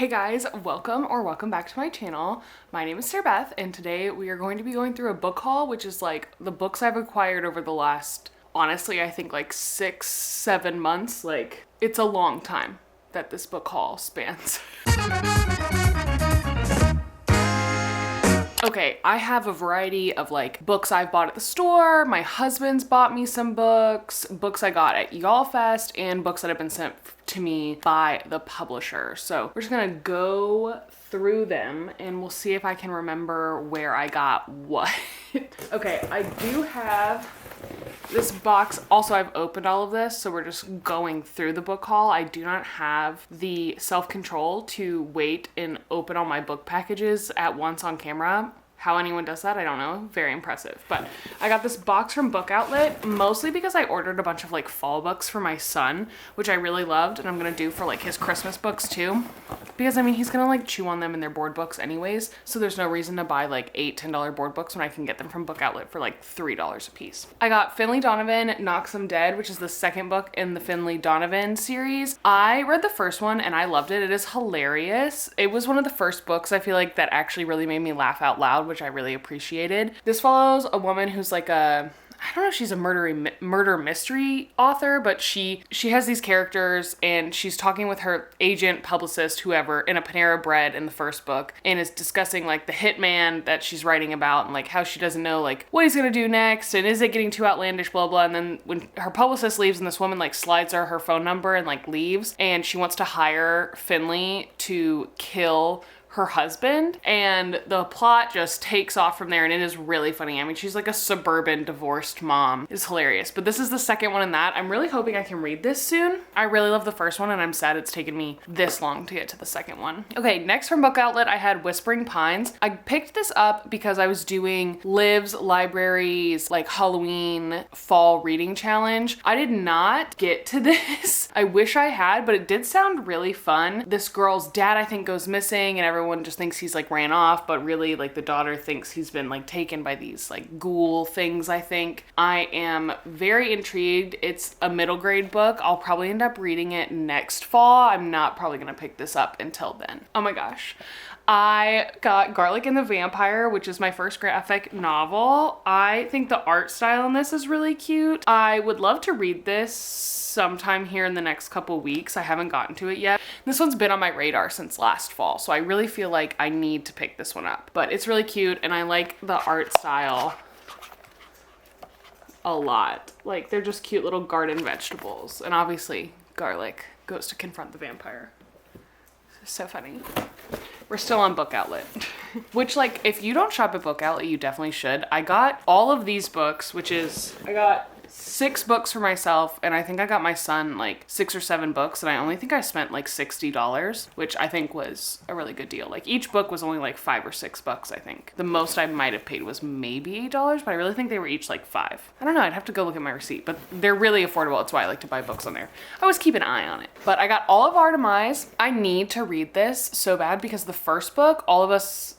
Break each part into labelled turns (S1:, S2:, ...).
S1: Hey guys, welcome back to my channel. My name is Sarah Beth, and today we are going to be going through a book haul, which is like the books I've acquired over the last, honestly, I think like 6-7 months. Like, it's a long time that this book haul spans. Okay, I have a variety of like books I've bought at the store, my husband's bought me some books I got at Y'all Fest, and books that have been sent to me by the publisher. So we're just gonna go through them and we'll see if I can remember where I got what. Okay, I do have this box. Also, I've opened all of this, so we're just going through the book haul. I do not have the self-control to wait and open all my book packages at once on camera. How anyone does that, I don't know. Very impressive. But I got this box from Book Outlet, mostly because I ordered a bunch of like fall books for my son, which I really loved, and I'm gonna do for like his Christmas books too. Because I mean, he's gonna like chew on them in their board books anyways, so there's no reason to buy like $8-10 board books when I can get them from Book Outlet for like $3 a piece. I got Finley Donovan Knocks 'Em Dead, which is the second book in the Finley Donovan series. I read the first one and I loved it. It is hilarious. It was one of the first books I feel like that actually really made me laugh out loud, which I really appreciated. This follows a woman who's like I don't know if she's a murder mystery author, but she has these characters and she's talking with her agent, publicist, whoever, in a Panera Bread in the first book, and is discussing like the hitman that she's writing about and like how she doesn't know like what he's gonna do next and is it getting too outlandish, blah blah. And then when her publicist leaves and this woman like slides her phone number and like leaves, and she wants to hire Finley to kill her husband, and the plot just takes off from there, and it is really funny. I mean, she's like a suburban divorced mom. It's hilarious. But this is the second one in that. I'm really hoping I can read this soon. I really love the first one, and I'm sad it's taken me this long to get to the second one. Okay, next from Book Outlet, I had Whispering Pines. I picked this up because I was doing Liv's Library's like Halloween fall reading challenge. I did not get to this. I wish I had, but it did sound really fun. This girl's dad, I think, goes missing, and everyone just thinks he's like ran off, but really like the daughter thinks he's been like taken by these like ghoul things, I think. I am very intrigued. It's a middle grade book. I'll probably end up reading it next fall. I'm not probably gonna pick this up until then. Oh my gosh. I got Garlic and the Vampire, which is my first graphic novel. I think the art style in this is really cute. I would love to read this sometime here in the next couple weeks. I haven't gotten to it yet. This one's been on my radar since last fall, so I really feel like I need to pick this one up. But it's really cute, and I like the art style a lot. Like, they're just cute little garden vegetables. And obviously, Garlic goes to confront the vampire. So funny. We're still on Book Outlet, which like, if you don't shop at Book Outlet, you definitely should. I got all of these books, I got 6 books for myself, and I think I got my son like 6 or 7 books, and I only think I spent like $60, which I think was a really good deal. Like, each book was only like $5 or $6, I think. The most I might have paid was maybe $8, but I really think they were each like $5. I don't know, I'd have to go look at my receipt, but they're really affordable. That's why I like to buy books on there. I always keep an eye on it. But I got all of Artemis. I need to read this so bad because the first book, All of Us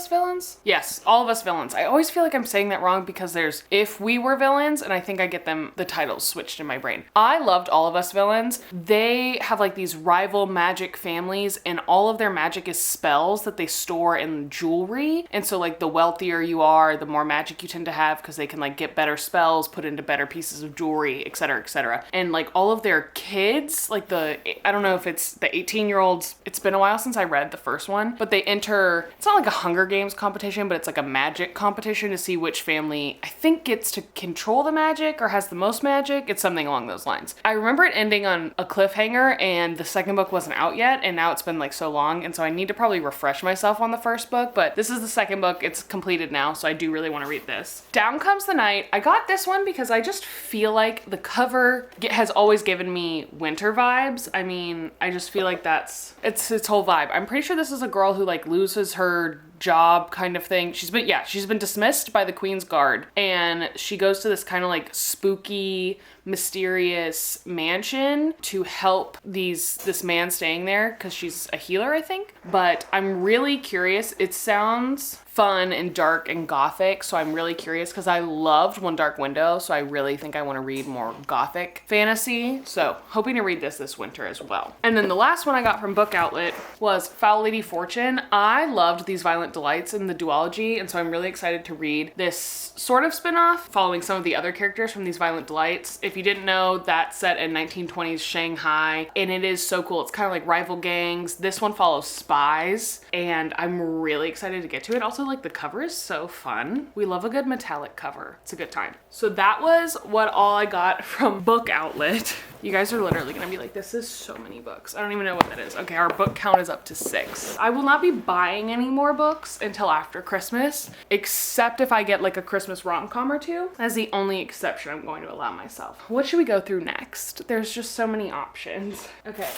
S1: Villains? Yes, All of Us Villains. I always feel like I'm saying that wrong because there's If We Were Villains, and I think I get the titles switched in my brain. I loved All of Us Villains. They have like these rival magic families, and all of their magic is spells that they store in jewelry. And so like the wealthier you are, the more magic you tend to have because they can like get better spells put into better pieces of jewelry, etc., etc. And like all of their kids, like I don't know if it's the 18-year-olds, it's been a while since I read the first one, but they enter, it's not like a Hunger Games competition, but it's like a magic competition to see which family I think gets to control the magic or has the most magic. It's something along those lines. I remember it ending on a cliffhanger, and the second book wasn't out yet, and now it's been like so long, and so I need to probably refresh myself on the first book, but this is the second book. It's completed now, so I do really want to read this. Down Comes the Night. I got this one because I just feel like the cover has always given me winter vibes. I mean, I just feel like it's its whole vibe. I'm pretty sure this is a girl who like loses her job kind of thing. She's been dismissed by the Queen's Guard, and she goes to this kind of like spooky, mysterious mansion to help this man staying there because she's a healer, I think. But I'm really curious. It sounds fun and dark and gothic. So I'm really curious because I loved One Dark Window. So I really think I want to read more gothic fantasy. So hoping to read this winter as well. And then the last one I got from Book Outlet was Foul Lady Fortune. I loved These Violent Delights in the duology. And so I'm really excited to read this sort of spin-off following some of the other characters from These Violent Delights. If you didn't know, that's set in 1920s Shanghai, and it is so cool. It's kind of like rival gangs. This one follows spies, and I'm really excited to get to it. Also, like, the cover is so fun. We love a good metallic cover. It's a good time. So that was what all I got from Book Outlet. You guys are literally gonna be like, this is so many books. I don't even know what that is. Okay, our book count is up to 6. I will not be buying any more books until after Christmas, except if I get like a Christmas rom-com or two. That's the only exception I'm going to allow myself. What should we go through next? There's just so many options. Okay,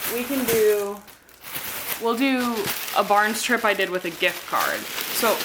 S1: we'll do a Barnes trip I did with a gift card. So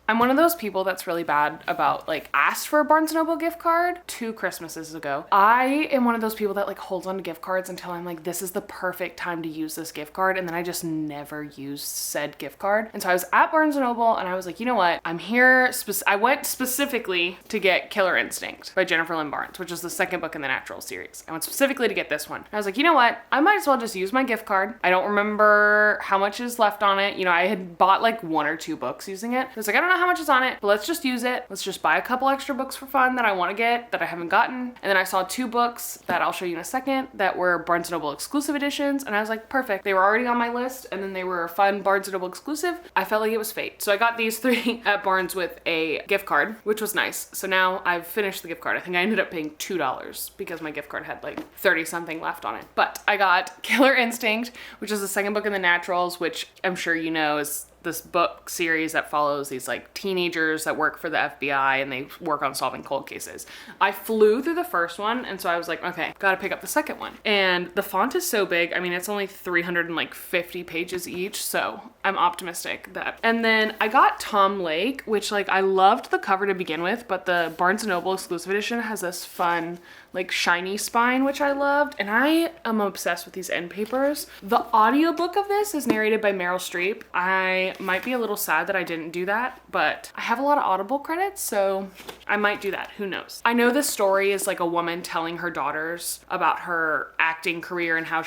S1: I'm one of those people that's really bad about like asked for a Barnes & Noble gift card 2 Christmases ago. I am one of those people that like holds on to gift cards until I'm like, this is the perfect time to use this gift card. And then I just never use said gift card. And so I was at Barnes & Noble and I was like, you know what? I'm here. I went specifically to get Killer Instinct by Jennifer Lynn Barnes, which is the second book in the Natural series. I went specifically to get this one. And I was like, you know what? I might as well just use my gift card. I don't remember how much is left on it. You know, I had bought like 1 or 2 books using it. I was like, I don't know how much is on it, but let's just use it. Let's just buy a couple extra books for fun that I want to get that I haven't gotten. And then I saw 2 books that I'll show you in a second that were Barnes & Noble exclusive editions. And I was like, perfect. They were already on my list. And then they were a fun Barnes & Noble exclusive. I felt like it was fate. So I got these 3 at Barnes with a gift card, which was nice. So now I've finished the gift card. I think I ended up paying $2 because my gift card had like 30 something left on it. But I got Killer Instinct, which is the second book in the Naturals, which I'm sure you know is this book series that follows these like teenagers that work for the FBI and they work on solving cold cases. I flew through the first one and so I was like, okay, gotta pick up the second one. And the font is so big. I mean, it's only 350 pages each, so I'm optimistic that. And then I got Tom Lake, which like I loved the cover to begin with, but the Barnes & Noble exclusive edition has this fun like shiny spine, which I loved, and I am obsessed with these end papers. The audiobook of this is narrated by Meryl Streep. I might be a little sad that I didn't do that, but I have a lot of Audible credits, so I might do that. Who knows? I know this story is like a woman telling her daughters about her acting career and how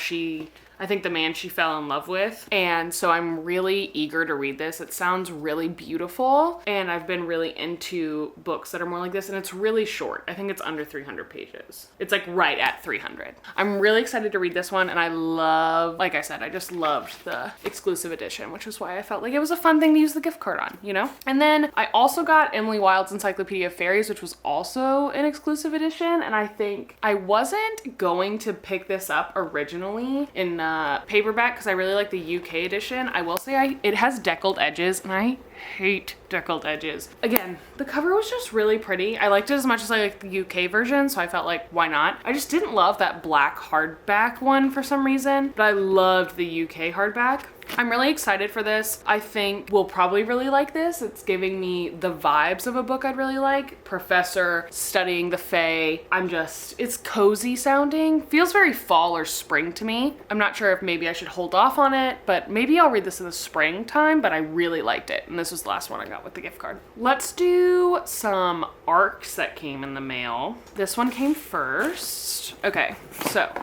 S1: I think the man she fell in love with. And so I'm really eager to read this. It sounds really beautiful. And I've been really into books that are more like this. And it's really short. I think it's under 300 pages. It's like right at 300. I'm really excited to read this one. And I love, like I said, I just loved the exclusive edition, which is why I felt like it was a fun thing to use the gift card on, you know? And then I also got Emily Wilde's Encyclopedia of Fairies, which was also an exclusive edition. And I think I wasn't going to pick this up originally in paperback because I really like the UK edition. I will say it has deckled edges and I hate deckled edges. Again, the cover was just really pretty. I liked it as much as I liked the UK version, so I felt like, why not? I just didn't love that black hardback one for some reason, but I loved the UK hardback. I'm really excited for this. I think we'll probably really like this. It's giving me the vibes of a book I'd really like. Professor studying the Fae. It's cozy sounding. Feels very fall or spring to me. I'm not sure if maybe I should hold off on it, but maybe I'll read this in the springtime, but I really liked it. And this was the last one I got with the gift card. Let's do some ARCs that came in the mail. This one came first. Okay, so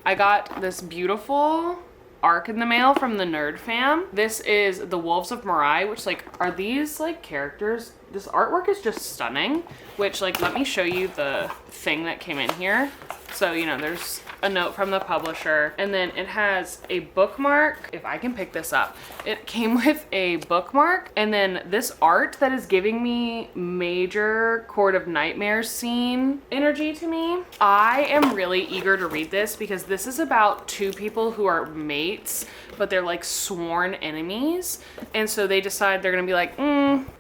S1: I got this beautiful ARC in the mail from the Nerd Fam. This is The Wolves of Morai, which like, are these like characters? This artwork is just stunning, which like, let me show you the thing that came in here. So, you know, there's a note from the publisher, and then it has a bookmark. If I can pick this up, it came with a bookmark, and then this art that is giving me major Court of Nightmares scene energy to me. I am really eager to read this because this is about 2 people who are mates, but they're like sworn enemies. And so they decide they're gonna be like,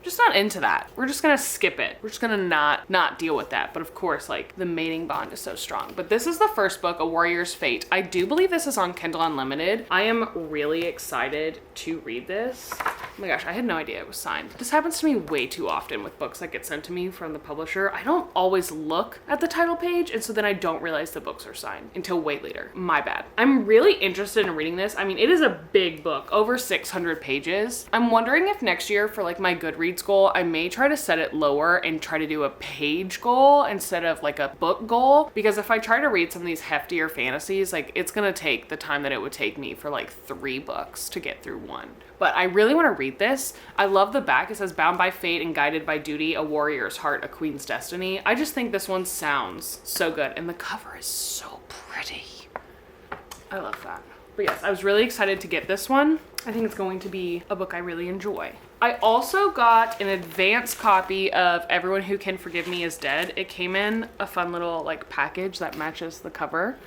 S1: just not into that. We're just gonna skip it. We're just gonna not deal with that. But of course, like the mating bond is so strong. But this is the first book, A A Warrior's Fate. I do believe this is on Kindle Unlimited. I am really excited to read this. Oh my gosh, I had no idea it was signed. This happens to me way too often with books that get sent to me from the publisher. I don't always look at the title page, and so then I don't realize the books are signed until way later. My bad. I'm really interested in reading this. I mean, it is a big book, over 600 pages. I'm wondering if next year for like my Goodreads goal, I may try to set it lower and try to do a page goal instead of like a book goal, because if I try to read some of these heftier fantasies, like it's gonna take the time that it would take me for like 3 books to get through one. But I really want to read this. I love the back. It says, bound by fate and guided by duty, a warrior's heart, a queen's destiny. I just think this one sounds so good. And the cover is so pretty. I love that. But yes, I was really excited to get this one. I think it's going to be a book I really enjoy. I also got an advanced copy of Everyone Who Can Forgive Me Is Dead. It came in a fun little like package that matches the cover,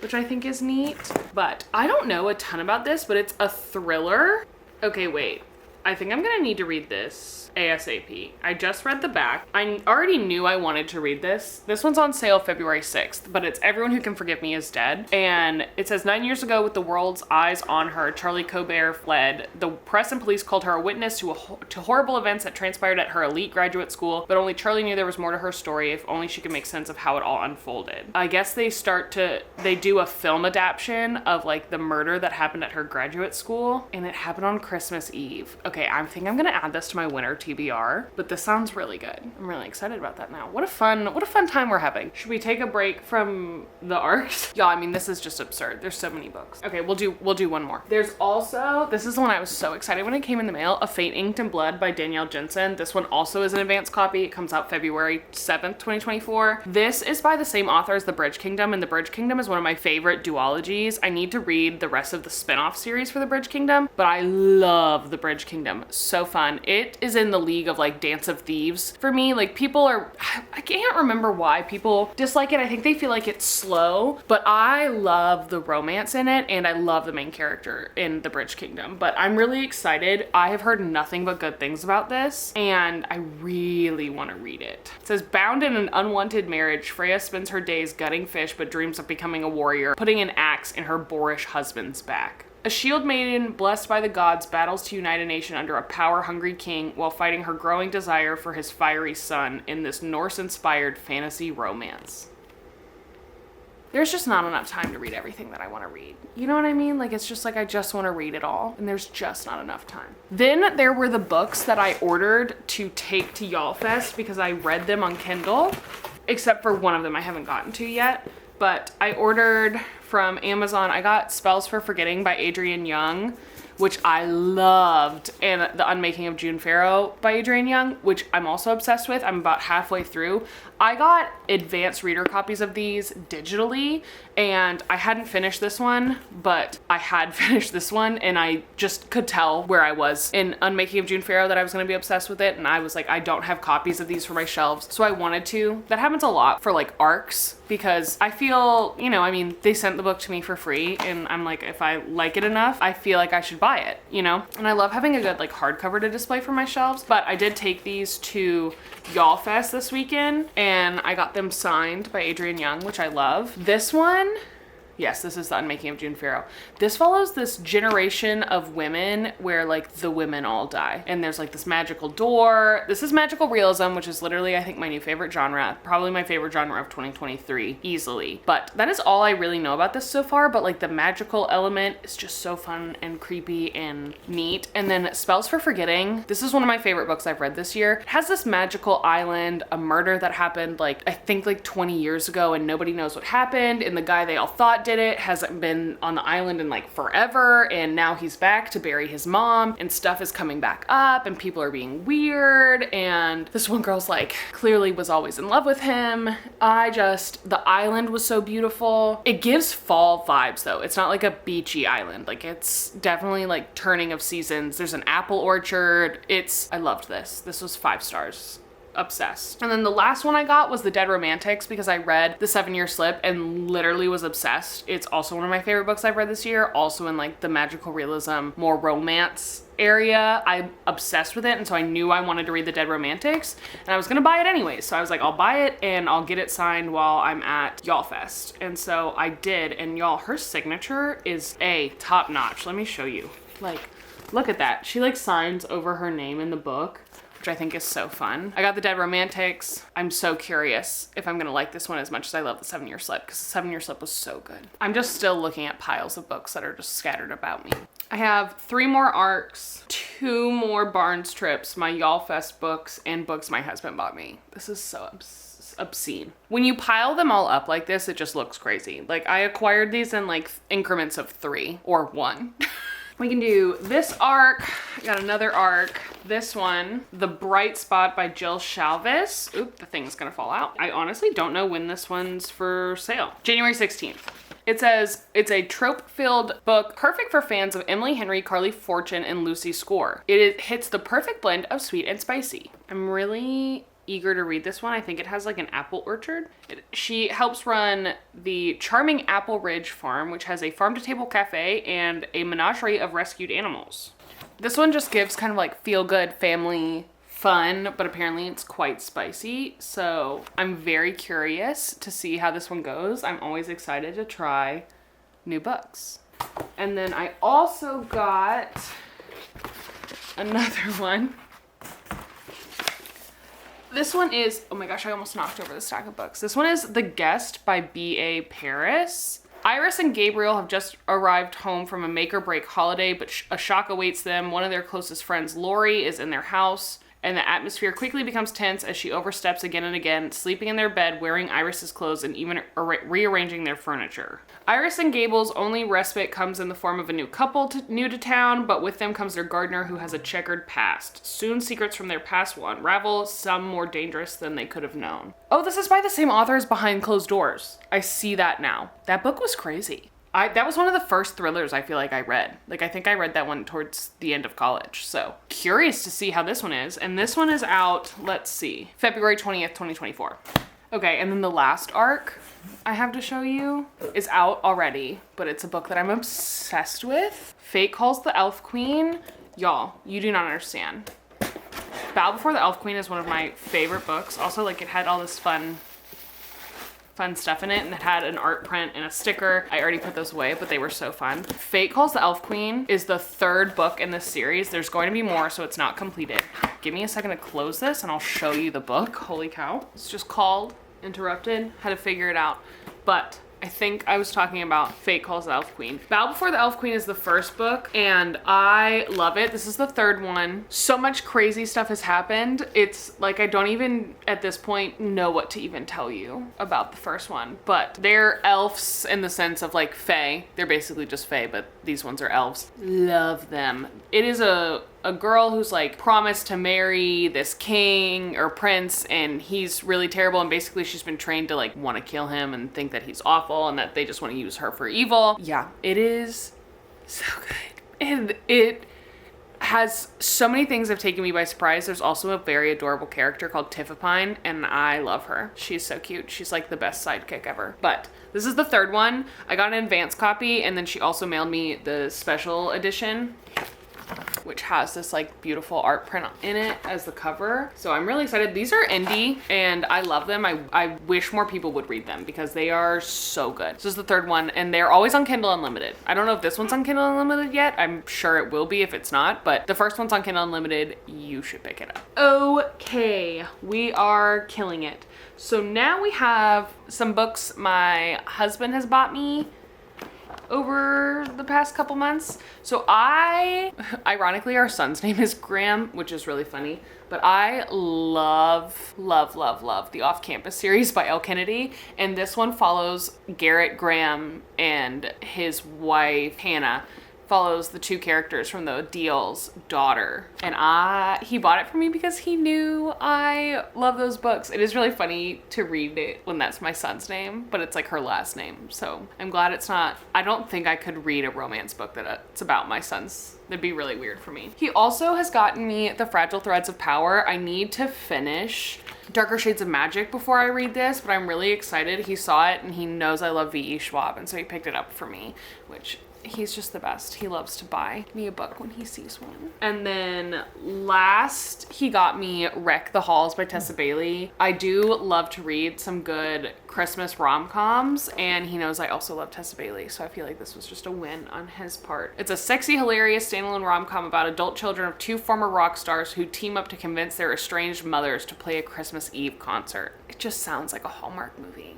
S1: which I think is neat. But I don't know a ton about this, but it's a thriller. Okay, wait. I think I'm gonna need to read this ASAP. I just read the back. I already knew I wanted to read this. This one's on sale February 6th, but it's Everyone Who Can Forgive Me Is Dead. And it says, 9 years ago, with the world's eyes on her, Charlie Colbert fled. The press and police called her a witness to horrible events that transpired at her elite graduate school, but only Charlie knew there was more to her story, if only she could make sense of how it all unfolded. I guess they do a film adaptation of like the murder that happened at her graduate school, and it happened on Christmas Eve. Okay, I think I'm gonna add this to my winter TBR, but this sounds really good. I'm really excited about that now. What a fun time we're having. Should we take a break from the arcs? Yeah, I mean, this is just absurd. There's so many books. Okay, we'll do one more. There's also, this is the one I was so excited when it came in the mail, A Fate Inked in Blood by Danielle Jensen. This one also is an advanced copy. It comes out February 7th, 2024. This is by the same author as The Bridge Kingdom, and The Bridge Kingdom is one of my favorite duologies. I need to read the rest of the spin-off series for The Bridge Kingdom, but I love The Bridge Kingdom. So fun. It is in the league of like Dance of Thieves for me. Like I can't remember why people dislike it. I think they feel like it's slow, but I love the romance in it, and I love the main character in The Bridge Kingdom. But I'm really excited. I have heard nothing but good things about this, and I really want to read it. It says, bound in an unwanted marriage, Freya spends her days gutting fish but dreams of becoming a warrior, putting an axe in her boorish husband's back. A shield maiden blessed by the gods battles to unite a nation under a power-hungry king while fighting her growing desire for his fiery son in this Norse-inspired fantasy romance. There's just not enough time to read everything that I want to read. You know what I mean? Like, it's just like I just want to read it all, and there's just not enough time. Then there were the books that I ordered to take to Y'all Fest because I read them on Kindle, except for one of them I haven't gotten to yet. But I ordered from Amazon, I got Spells for Forgetting by Adrienne Young, which I loved, and The Unmaking of June Farrow by Adrienne Young, which I'm also obsessed with. I'm about halfway through. I got advanced reader copies of these digitally, and I hadn't finished this one, but I had finished this one, and I just could tell where I was in Unmaking of June Farrow that I was going to be obsessed with it, and I was like, I don't have copies of these for my shelves, so I wanted to. That happens a lot for like arcs, because I feel, you know, I mean, they sent the book to me for free, and I'm like, if I like it enough, I feel like I should buy it, you know? And I love having a good like hardcover to display for my shelves, but I did take these to Y'all Fest this weekend, and I got them signed by Adrienne Young, which I love. This one, yes, this is The Unmaking of June Farrow. This follows this generation of women where like the women all die. And there's like this magical door. This is magical realism, which is literally, I think, my new favorite genre. Probably my favorite genre of 2023, easily. But that is all I really know about this so far. But like the magical element is just so fun and creepy and neat. And then Spells for Forgetting. This is one of my favorite books I've read this year. It has this magical island, a murder that happened like, I think like 20 years ago, and nobody knows what happened. And the guy they all thought did it hasn't been on the island in like forever, and now he's back to bury his mom, and stuff is coming back up, and people are being weird, and this one girl's like clearly was always in love with him. The island was so beautiful. It gives fall vibes though. It's not like a beachy island. Like it's definitely like turning of seasons. There's an apple orchard. I loved this. This was 5 stars. obsessed. And then the last one I got was The Dead Romantics because I read The 7-Year Slip and literally was obsessed. It's also one of my favorite books I've read this year, also in like the magical realism, more romance area. I'm obsessed with it, and so I knew I wanted to read The Dead Romantics, and I was gonna buy it anyways. So I was like, I'll buy it and I'll get it signed while I'm at Y'all Fest. And so I did, and y'all, her signature is top notch. Let me show you. Like, look at that. She like signs over her name in the book, which I think is so fun. I got The Dead Romantics. I'm so curious if I'm gonna like this one as much as I love The 7-Year Slip, because The 7-Year Slip was so good. I'm just still looking at piles of books that are just scattered about me. I have 3 more ARCs, 2 more Barnes trips, my Y'all Fest books, and books my husband bought me. This is so obscene. When you pile them all up like this, it just looks crazy. Like, I acquired these in like increments of 3 or 1. We can do this ARC. I got another ARC. This one, The Bright Spot by Jill Shalvis. Oop, the thing's gonna fall out. I honestly don't know when this one's for sale. January 16th. It says it's a trope-filled book perfect for fans of Emily Henry, Carly Fortune, and Lucy Score. It hits the perfect blend of sweet and spicy. I'm really eager to read this one. I think it has like an apple orchard. She helps run the charming Apple Ridge Farm, which has a farm-to-table cafe and a menagerie of rescued animals. This one just gives kind of like feel-good family fun, but apparently it's quite spicy. So I'm very curious to see how this one goes. I'm always excited to try new books. And then I also got another one. This one is, oh my gosh, I almost knocked over the stack of books. This one is The Guest by B.A. Paris. Iris and Gabriel have just arrived home from a make or break holiday, but a shock awaits them. One of their closest friends, Lori, is in their house, and the atmosphere quickly becomes tense as she oversteps again and again, sleeping in their bed, wearing Iris's clothes, and even rearranging their furniture. Iris and Gable's only respite comes in the form of a new couple new to town, but with them comes their gardener who has a checkered past. Soon secrets from their past will unravel, some more dangerous than they could have known. Oh, this is by the same author as Behind Closed Doors. I see that now. That book was crazy. That was one of the first thrillers I feel like I read. Like, I think I read that one towards the end of college. So curious to see how this one is. And this one is out, let's see, February 20th, 2024. Okay, and then the last ARC I have to show you is out already, but it's a book that I'm obsessed with. Fate Calls the Elf Queen. Y'all, you do not understand. Bow Before the Elf Queen is one of my favorite books. Also, like, it had all this fun stuff in it, and it had an art print and a sticker. I already put those away, but they were so fun. Fate Calls the Elf Queen is the 3rd book in this series. There's going to be more, so it's not completed. Give me a second to close this and I'll show you the book. Holy cow. It's just called, interrupted, had to figure it out. But I think I was talking about Fate Calls the Elf Queen. Bow Before the Elf Queen is the 1st book, and I love it. This is the 3rd one. So much crazy stuff has happened. It's like I don't even, at this point, know what to even tell you about the 1st one. But they're elves in the sense of like fae. They're basically just fae, but these ones are elves. Love them. It is a girl who's like promised to marry this king or prince, and he's really terrible, and basically she's been trained to like want to kill him and think that he's awful and that they just want to use her for evil. Yeah, it is so good. And it has so many things that have taken me by surprise. There's also a very adorable character called Tiffapine, and I love her. She's so cute. She's like the best sidekick ever. But this is the 3rd one. I got an advance copy, and then she also mailed me the special edition, which has this like beautiful art print in it as the cover. So I'm really excited. These are indie and I love them. I wish more people would read them because they are so good. This is the 3rd one, and they're always on Kindle Unlimited. I don't know if this one's on Kindle Unlimited yet. I'm sure it will be if it's not, but the 1st one's on Kindle Unlimited. You should pick it up. Okay, we are killing it. So now we have some books my husband has bought me over the past couple months. So ironically, our son's name is Graham, which is really funny, but I love the Off-Campus series by Elle Kennedy. And this one follows Garrett Graham and his wife, Hannah. Follows the 2 characters from the Deal's daughter. And he bought it for me because he knew I love those books. It is really funny to read it when that's my son's name, but it's like her last name. So I'm glad it's not, I don't think I could read a romance book that's about my son's That'd be really weird for me. He also has gotten me The Fragile Threads of Power. I need to finish Darker Shades of Magic before I read this, but I'm really excited. He saw it and he knows I love V.E. Schwab, and so he picked it up for me, which he's just the best. He loves to buy me a book when he sees one. And then last, he got me Wreck the Halls by Tessa Bailey. I do love to read some good Christmas rom-coms, and he knows I also love Tessa Bailey, so I feel like this was just a win on his part. It's a sexy, hilarious standalone rom-com about adult children of two former rock stars who team up to convince their estranged mothers to play a Christmas Eve concert. It just sounds like a Hallmark movie.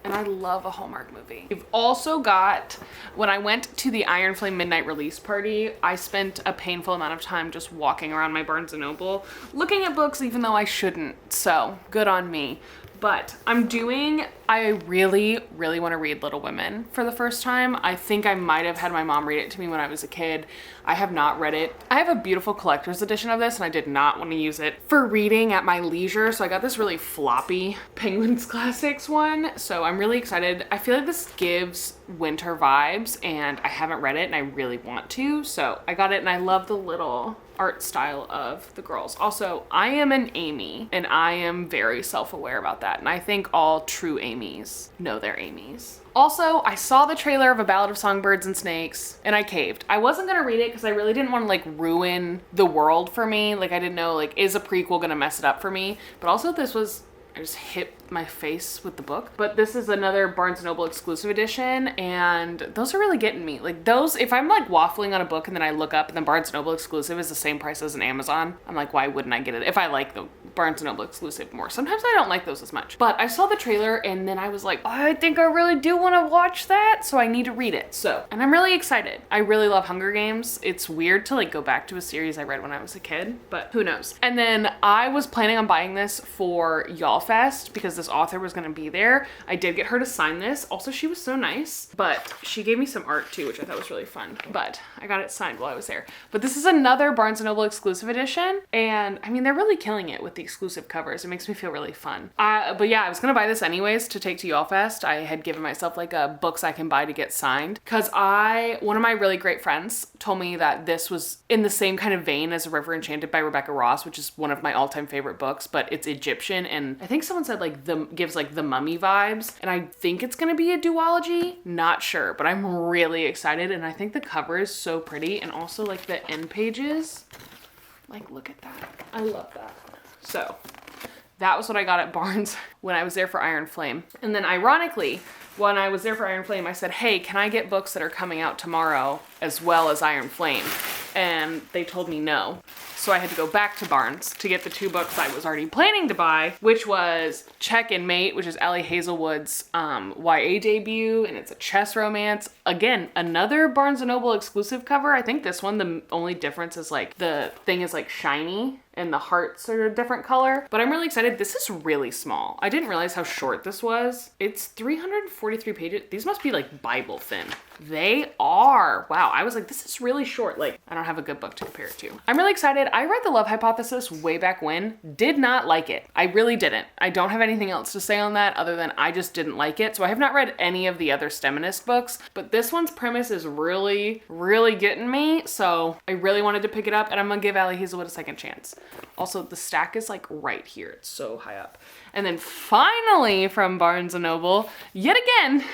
S1: And I love a Hallmark movie. We've also got, when I went to the Iron Flame Midnight Release Party, I spent a painful amount of time just walking around my Barnes & Noble, looking at books even though I shouldn't, so good on me. But I really, really want to read Little Women for the first time. I think I might have had my mom read it to me when I was a kid. I have not read it. I have a beautiful collector's edition of this, and I did not want to use it for reading at my leisure, so I got this really floppy Penguins Classics one, so I'm really excited. I feel like this gives winter vibes, and I haven't read it, and I really want to, so I got it, and I love the little art style of the girls. Also, I am an Amy, and I am very self-aware about that, and I think all true Amys know they're Amys. Also, I saw the trailer of A Ballad of Songbirds and Snakes, and I caved. I wasn't gonna read it because I really didn't want to like ruin the world for me. Like I didn't know, like, is a prequel gonna mess it up for me? But also I just hit my face with the book. But this is another Barnes & Noble exclusive edition, and those are really getting me. Like those, if I'm like waffling on a book and then I look up and the Barnes & Noble exclusive is the same price as an Amazon, I'm like, why wouldn't I get it if I like the Barnes & Noble exclusive more? Sometimes I don't like those as much. But I saw the trailer and then I was like, I think I really do want to watch that, so I need to read it. So, and I'm really excited. I really love Hunger Games. It's weird to like go back to a series I read when I was a kid, but who knows? And then I was planning on buying this for Y'all Fest because this author was going to be there. I did get her to sign this. Also, she was so nice, but she gave me some art too, which I thought was really fun, but I got it signed while I was there. But this is another Barnes & Noble exclusive edition, and I mean, they're really killing it with the exclusive covers. It makes me feel really fun. But yeah, I was going to buy this anyways to take to Y'all Fest. I had given myself like a books I can buy to get signed because one of my really great friends told me that this was in the same kind of vein as A River Enchanted by Rebecca Ross, which is one of my all-time favorite books, but it's Egyptian, and I think someone said like gives like the Mummy vibes, and I think it's gonna be a duology, not sure, but I'm really excited, and I think the cover is so pretty, and also like the end pages, like look at that, I love that. So that was what I got at Barnes when I was there for Iron Flame. And then ironically, when I was there for Iron Flame, I said, hey, can I get books that are coming out tomorrow as well as Iron Flame? And they told me no. So I had to go back to Barnes to get the two books I was already planning to buy, which was Check and Mate, which is Ellie Hazelwood's YA debut, and it's a chess romance. Again, another Barnes & Noble exclusive cover. I think this one, the only difference is like the thing is like shiny and the hearts are a different color, but I'm really excited. This is really small. I didn't realize how short this was. It's 343 pages. These must be like Bible thin. They are. Wow. I was like, this is really short. Like, I don't have a good book to compare it to. I'm really excited. I read The Love Hypothesis way back when. Did not like it. I really didn't. I don't have anything else to say on that other than I just didn't like it. So I have not read any of the other STEMinist books, but this one's premise is really, really getting me. So I really wanted to pick it up, and I'm gonna give Ellie Hazelwood a second chance. Also, the stack is like right here. It's so high up. And then finally from Barnes & Noble, yet again,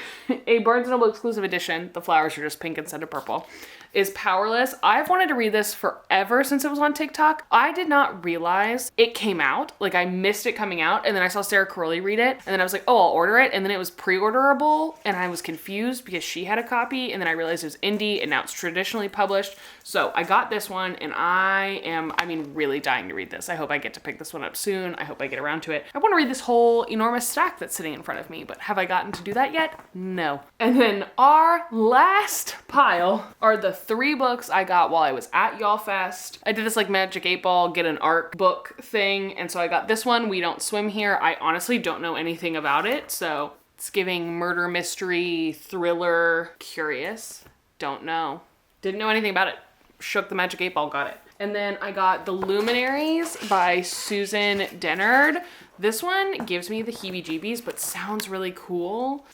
S1: a Barnes & Noble exclusive edition, the flowers are just pink instead of purple, is Powerless. I've wanted to read this forever since it was on TikTok. I did not realize it came out. Like I missed it coming out, and then I saw Sarah Crowley read it, and then I was like, oh, I'll order it, and then it was pre-orderable, and I was confused because she had a copy, and then I realized it was indie, and now it's traditionally published. So I got this one, and I am, really dying to read this. I hope I get to pick this one up soon. I hope I get around to it. I want to read this whole enormous stack that's sitting in front of me, but have I gotten to do that yet? No. And then our last pile are the 3 books I got while I was at Y'all Fest. I did this like Magic 8 Ball, get an ARC book thing, and so I got this one, We Don't Swim Here. I honestly don't know anything about it, so it's giving murder mystery, thriller, curious. Don't know. Didn't know anything about it. Shook the Magic 8 Ball, got it. And then I got The Luminaries by Susan Dennard. This one gives me the heebie-jeebies, but sounds really cool.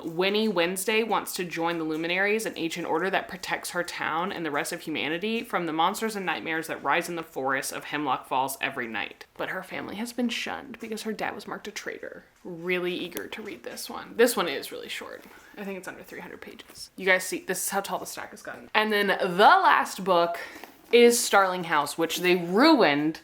S1: Winnie Wednesday wants to join the Luminaries, an ancient order that protects her town and the rest of humanity from the monsters and nightmares that rise in the forests of Hemlock Falls every night. But her family has been shunned because her dad was marked a traitor. Really eager to read this one. This one is really short. I think it's under 300 pages. You guys see, this is how tall the stack has gotten. And then the last book is Starling House, which they ruined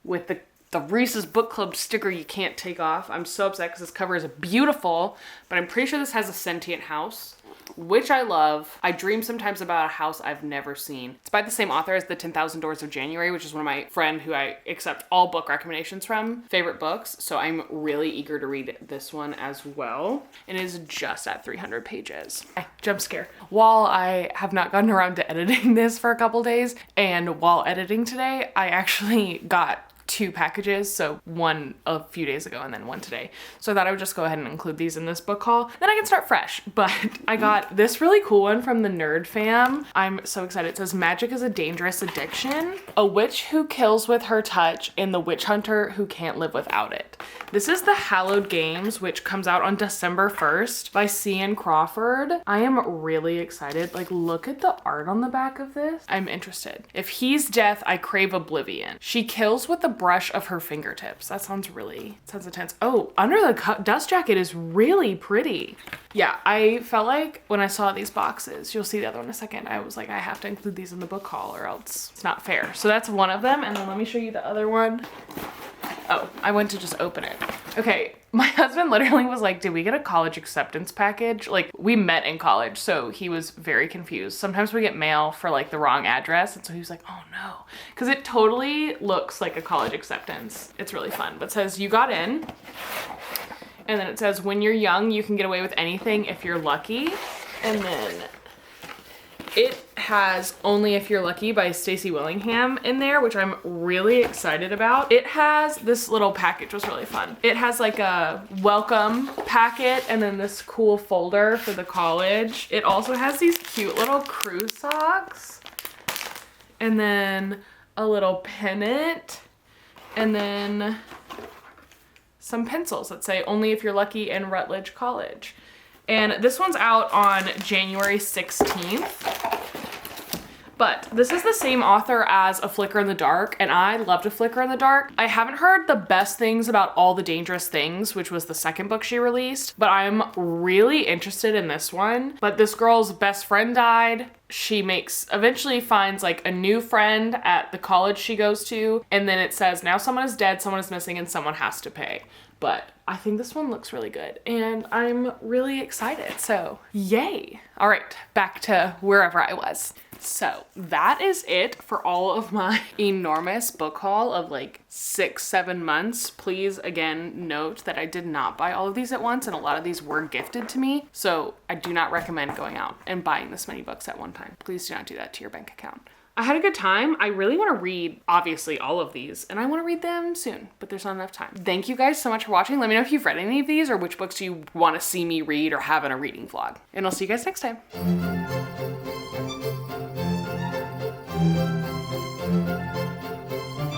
S1: with the Reese's Book Club sticker you can't take off. I'm so upset because this cover is beautiful, but I'm pretty sure this has a sentient house, which I love. I dream sometimes about a house I've never seen. It's by the same author as The 10,000 Doors of January, which is one of my friend who I accept all book recommendations from, favorite books. So I'm really eager to read this one as well. It is just at 300 pages. Jump scare. While I have not gotten around to editing this for a couple days, and while editing today, I actually got 2 packages, so one a few days ago and then one today. So I thought I would just go ahead and include these in this book haul. Then I can start fresh. But I got this really cool one from the Nerd Fam. I'm so excited. It says, Magic is a Dangerous Addiction, a witch who kills with her touch, and the witch hunter who can't live without it. This is the Hallowed Games, which comes out on December 1st by C.N. Crawford. I am really excited. Like, look at the art on the back of this. I'm interested. If he's death, I crave oblivion. She kills with the brush of her fingertips. That sounds intense. Oh, Under the Dust Jacket is really pretty. Yeah, I felt like when I saw these boxes, you'll see the other one in a second, I was like, I have to include these in the book haul or else it's not fair. So that's one of them. And then let me show you the other one. Oh, I went to just open it. Okay, my husband literally was like, did we get a college acceptance package? Like, we met in college, so he was very confused. Sometimes we get mail for like the wrong address, and so he was like, oh no. Because it totally looks like a college acceptance. It's really fun, but it says, you got in. And then it says, when you're young, you can get away with anything if you're lucky. And then it has Only If You're Lucky by Stacey Willingham in there, which I'm really excited about. It has, this little package was really fun. It has like a welcome packet and then this cool folder for the college. It also has these cute little crew socks and then a little pennant and then some pencils that say Only If You're Lucky and Rutledge College. And this one's out on January 16th. But this is the same author as A Flicker in the Dark, and I loved A Flicker in the Dark. I haven't heard the best things about All the Dangerous Things, which was the second book she released, but I'm really interested in this one. But this girl's best friend died. She eventually finds like a new friend at the college she goes to, and then it says, now someone is dead, someone is missing, and someone has to pay. But I think this one looks really good and I'm really excited. So yay. All right, back to wherever I was. So that is it for all of my enormous book haul of like 6-7 months. Please again note that I did not buy all of these at once and a lot of these were gifted to me. So I do not recommend going out and buying this many books at one time. Please do not do that to your bank account. I had a good time. I really want to read, obviously, all of these, and I want to read them soon, but there's not enough time. Thank you guys so much for watching. Let me know if you've read any of these or which books you want to see me read or have in a reading vlog. And I'll see you guys next time.